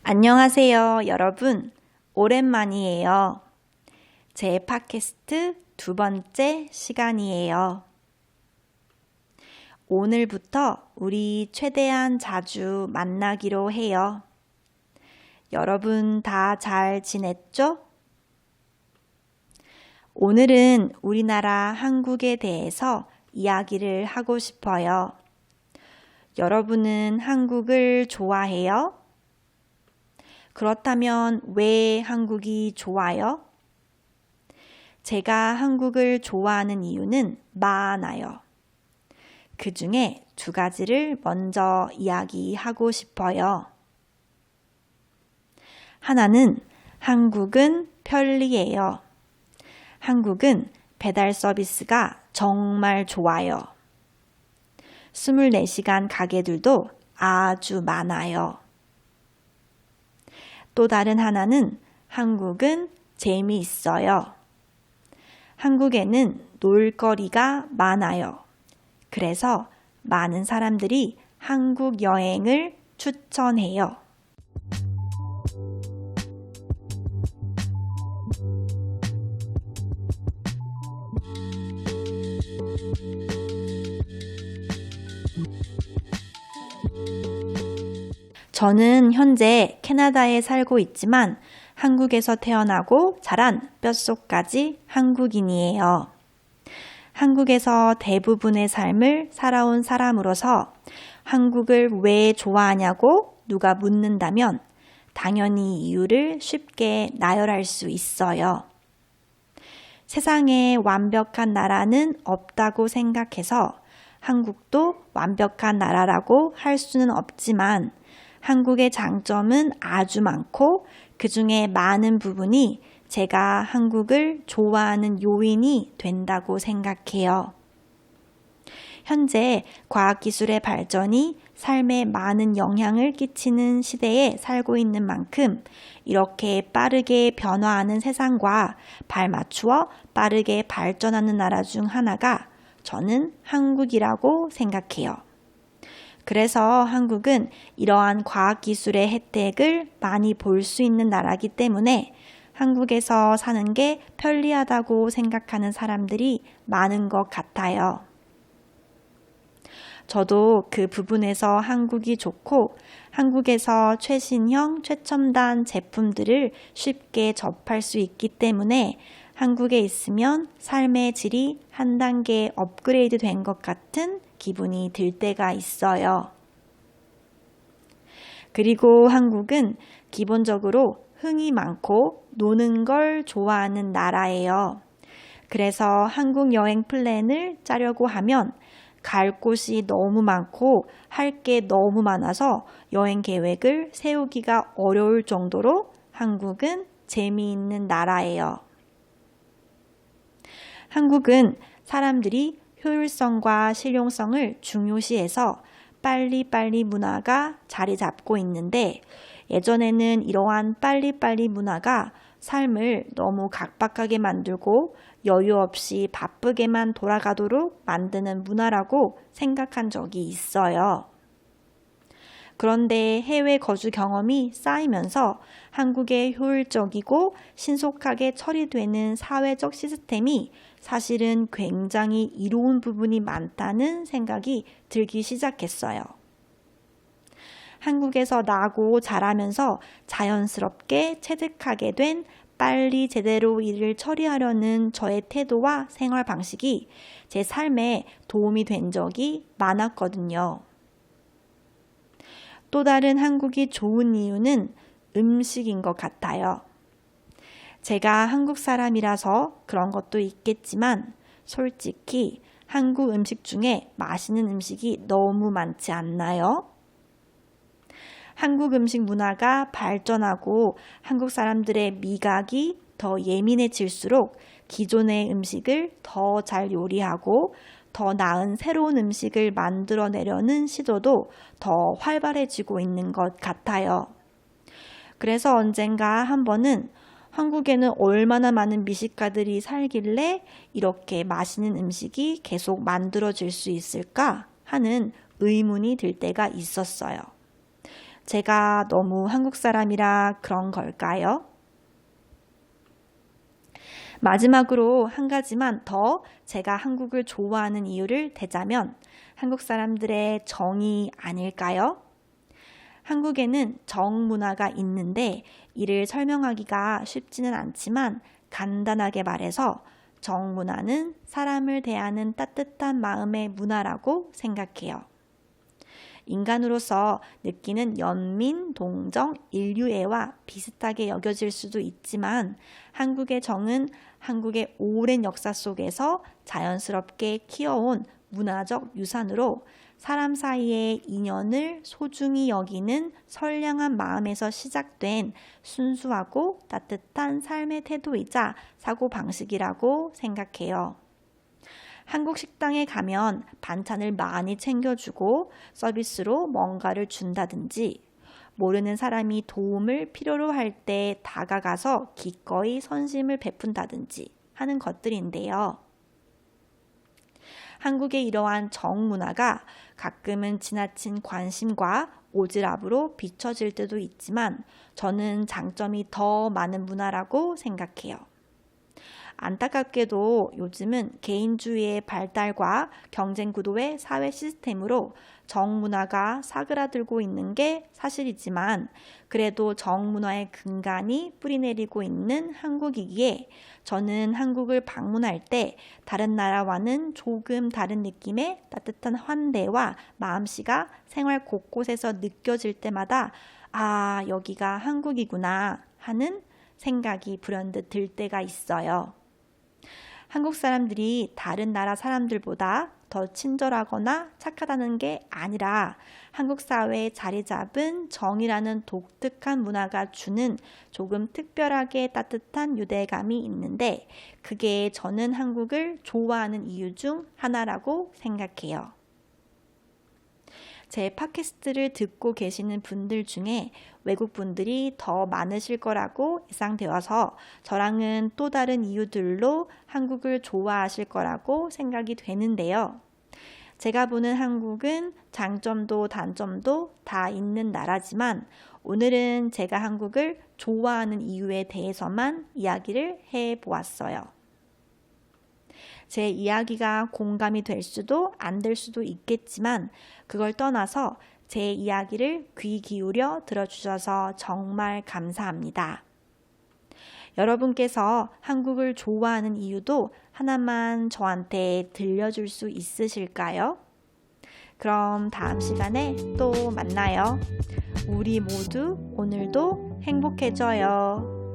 안녕하세요, 여러분. 오랜만이에요. 제 팟캐스트 두 번째 시간이에요. 오늘부터 우리 최대한 자주 만나기로 해요. 여러분 다 잘 지냈죠? 오늘은 우리나라 한국에 대해서 이야기를 하고 싶어요. 여러분은 한국을 좋아해요? 그렇다면 왜 한국이 좋아요? 제가 한국을 좋아하는 이유는 많아요. 그 중에 두 가지를 먼저 이야기하고 싶어요. 하나는 한국은 편리해요. 한국은 배달 서비스가 정말 좋아요. 24시간 가게들도 아주 많아요. 또 다른 하나는 한국은 재미있어요. 한국에는 놀거리가 많아요. 그래서 많은 사람들이 한국 여행을 추천해요. 저는 현재 캐나다에 살고 있지만 한국에서 태어나고 자란 뼛속까지 한국인이에요. 한국에서 대부분의 삶을 살아온 사람으로서 한국을 왜 좋아하냐고 누가 묻는다면 당연히 이유를 쉽게 나열할 수 있어요. 세상에 완벽한 나라는 없다고 생각해서 한국도 완벽한 나라라고 할 수는 없지만 한국의 장점은 아주 많고 그 중에 많은 부분이 제가 한국을 좋아하는 요인이 된다고 생각해요. 현재 과학기술의 발전이 삶에 많은 영향을 끼치는 시대에 살고 있는 만큼 이렇게 빠르게 변화하는 세상과 발맞추어 빠르게 발전하는 나라 중 하나가 저는 한국이라고 생각해요. 그래서 한국은 이러한 과학기술의 혜택을 많이 볼 수 있는 나라이기 때문에 한국에서 사는 게 편리하다고 생각하는 사람들이 많은 것 같아요. 저도 그 부분에서 한국이 좋고 한국에서 최신형, 최첨단 제품들을 쉽게 접할 수 있기 때문에 한국에 있으면 삶의 질이 한 단계 업그레이드 된 것 같은 기분이 들 때가 있어요. 그리고 한국은 기본적으로 흥이 많고 노는 걸 좋아하는 나라예요. 그래서 한국 여행 플랜을 짜려고 하면 갈 곳이 너무 많고 할 게 너무 많아서 여행 계획을 세우기가 어려울 정도로 한국은 재미있는 나라예요. 한국은 사람들이 효율성과 실용성을 중요시해서 빨리빨리 문화가 자리 잡고 있는데 예전에는 이러한 빨리빨리 문화가 삶을 너무 각박하게 만들고 여유 없이 바쁘게만 돌아가도록 만드는 문화라고 생각한 적이 있어요. 그런데 해외 거주 경험이 쌓이면서 한국의 효율적이고 신속하게 처리되는 사회적 시스템이 사실은 굉장히 이로운 부분이 많다는 생각이 들기 시작했어요. 한국에서 나고 자라면서 자연스럽게 체득하게 된 빨리 제대로 일을 처리하려는 저의 태도와 생활 방식이 제 삶에 도움이 된 적이 많았거든요. 또 다른 한국이 좋은 이유는 음식인 것 같아요. 제가 한국 사람이라서 그런 것도 있겠지만 솔직히 한국 음식 중에 맛있는 음식이 너무 많지 않나요? 한국 음식 문화가 발전하고 한국 사람들의 미각이 더 예민해질수록 기존의 음식을 더 잘 요리하고 더 나은 새로운 음식을 만들어내려는 시도도 더 활발해지고 있는 것 같아요. 그래서 언젠가 한 번은 한국에는 얼마나 많은 미식가들이 살길래 이렇게 맛있는 음식이 계속 만들어질 수 있을까 하는 의문이 들 때가 있었어요. 제가 너무 한국 사람이라 그런 걸까요? 마지막으로 한 가지만 더 제가 한국을 좋아하는 이유를 대자면 한국 사람들의 정이 아닐까요? 한국에는 정 문화가 있는데 이를 설명하기가 쉽지는 않지만 간단하게 말해서 정 문화는 사람을 대하는 따뜻한 마음의 문화라고 생각해요. 인간으로서 느끼는 연민, 동정, 인류애와 비슷하게 여겨질 수도 있지만 한국의 정은 한국의 오랜 역사 속에서 자연스럽게 키워온 문화적 유산으로 사람 사이의 인연을 소중히 여기는 선량한 마음에서 시작된 순수하고 따뜻한 삶의 태도이자 사고방식이라고 생각해요. 한국 식당에 가면 반찬을 많이 챙겨주고 서비스로 뭔가를 준다든지 모르는 사람이 도움을 필요로 할 때 다가가서 기꺼이 선심을 베푼다든지 하는 것들인데요. 한국의 이러한 정문화가 가끔은 지나친 관심과 오지랖으로 비춰질 때도 있지만 저는 장점이 더 많은 문화라고 생각해요. 안타깝게도 요즘은 개인주의의 발달과 경쟁 구도의 사회 시스템으로 정문화가 사그라들고 있는 게 사실이지만 그래도 정문화의 근간이 뿌리내리고 있는 한국이기에 저는 한국을 방문할 때 다른 나라와는 조금 다른 느낌의 따뜻한 환대와 마음씨가 생활 곳곳에서 느껴질 때마다 아, 여기가 한국이구나 하는 생각이 불현듯 들 때가 있어요. 한국 사람들이 다른 나라 사람들보다 더 친절하거나 착하다는 게 아니라 한국 사회에 자리 잡은 정이라는 독특한 문화가 주는 조금 특별하게 따뜻한 유대감이 있는데 그게 저는 한국을 좋아하는 이유 중 하나라고 생각해요. 제 팟캐스트를 듣고 계시는 분들 중에 외국 분들이 더 많으실 거라고 예상되어서 저랑은 또 다른 이유들로 한국을 좋아하실 거라고 생각이 되는데요. 제가 보는 한국은 장점도 단점도 다 있는 나라지만 오늘은 제가 한국을 좋아하는 이유에 대해서만 이야기를 해보았어요. 제 이야기가 공감이 될 수도 안 될 수도 있겠지만 그걸 떠나서 제 이야기를 귀 기울여 들어주셔서 정말 감사합니다. 여러분께서 한국을 좋아하는 이유도 하나만 저한테 들려줄 수 있으실까요? 그럼 다음 시간에 또 만나요. 우리 모두 오늘도 행복해져요.